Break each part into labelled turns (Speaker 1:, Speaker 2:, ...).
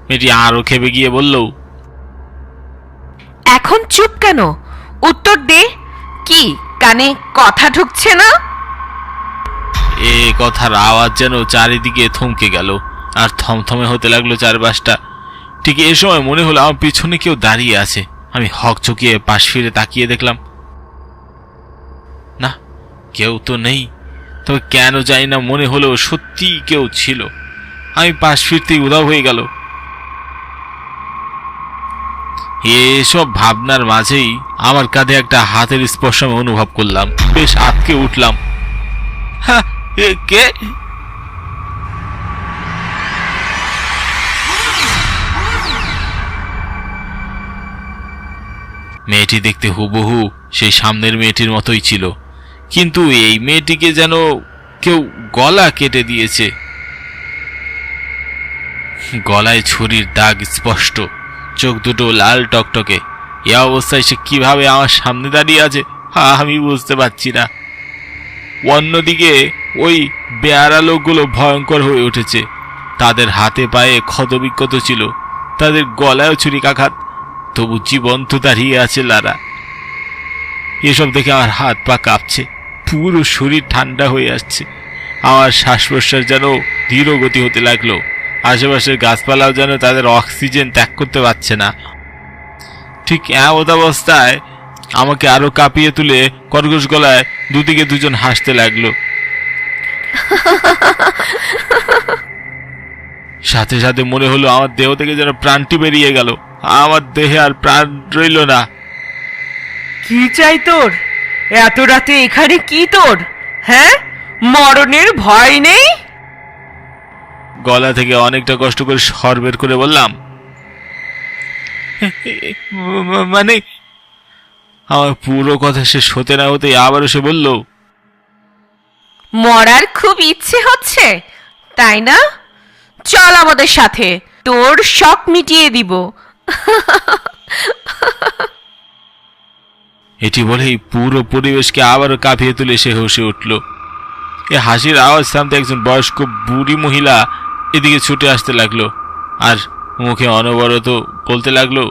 Speaker 1: মেয়েটি আরো খেপে গিয়ে বলল,
Speaker 2: এখন চুপ কেন? উত্তর দে। কি কানে কথা ঢুকছে না?
Speaker 1: এ কথার আওয়াজ যেন চারিদিকে থমকে গেল, আর থমথমে হতে লাগলো চারপাশটা। ঠিক এই সময় মনে হলো আমার পিছনে কেউ দাঁড়িয়ে আছে। আমি হকচকিয়ে পাশ ফিরে তাকিয়ে দেখলাম, না, কেউ তো নেই। তবে কেন জানি না মনে হলো সত্যি কেউ ছিল। আমি পাশ ফিরতেই উধাও হয়ে গেল। এসব ভাবনার মাঝেই আমার কাঁধে একটা হাতের স্পর্শ আমি অনুভব করলাম। বেশ আটকে উঠলাম। হ্যাঁ, কে? মেয়েটি দেখতে হুবহু সেই সামনের মেয়েটির মতোই ছিল, কিন্তু এই মেয়েটিকে যেন কেউ গলা কেটে দিয়েছে। গলায় ছুরির দাগ স্পষ্ট, চোখ দুটো লাল টকটকে। এ অবস্থায় সে কিভাবে আমার সামনে দাঁড়িয়ে আছে আমি বুঝতে পারছি না। অন্যদিকে ওই বেয়ারা লোকগুলো ভয়ঙ্কর হয়ে উঠেছে। তাদের হাতে পায়ে ক্ষতবিক্ষত ছিল, তাদের গলায়ও ছুরিকাঘাত, তবু জীবন্ত দাঁড়িয়ে আছে লারা। এসব দেখে আমার হাত পা কাঁপছে, পুরো শরীর ঠান্ডা হয়ে আসছে। আমার শ্বাস প্রশ্বাস যেন ধীর গতি হতে লাগলো। আশেপাশের গাছপালাও যেন তাদের অক্সিজেন ত্যাগ করতে পারছে না। ঠিক এমন অবস্থায় আমাকে আরো কাঁপিয়ে তুলে কর্কশ গলায় দুদিকে দুজন হাসতে লাগলো। সাথে সাথে মনে হলো আমার দেহ থেকে যেন প্রাণটি বেরিয়ে গেল। আমার দেহে আর প্রাণ রইল না।
Speaker 2: কি চাই তোর? এত রাতে এখানে কি তোর? হ্যাঁ, মরণের ভয় নেই?
Speaker 1: গলা থেকে অনেকটা কষ্ট করে স্বর বের করে বললাম, মানে আমার পুরো কথা শেষ হতে না হতেই আবারও সে বলল,
Speaker 2: মরার খুব ইচ্ছে হচ্ছে, তাই না? চল আমাদের সাথে, তোর শখ মিটিয়ে দিব।
Speaker 1: এটি বলেই পুরো পরিবেশকে আবারও কাঁপিয়ে তুলে সে হেসে উঠল। এ হাসির আওয়াজ থামতে একজন বয়স্ক বুড়ি মহিলা এদিকে ছুটে আসতে লাগলো, আর মুখে অনবরত বলতে লাগলো,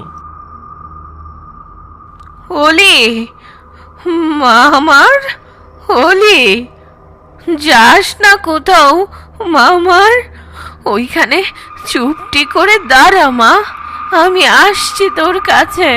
Speaker 2: ওলি মা আমার, ওলি যাস না কোথাও মামার, ওইখানে চুপটি করে দাঁড়া মা, আমি আসছি তোর কাছে।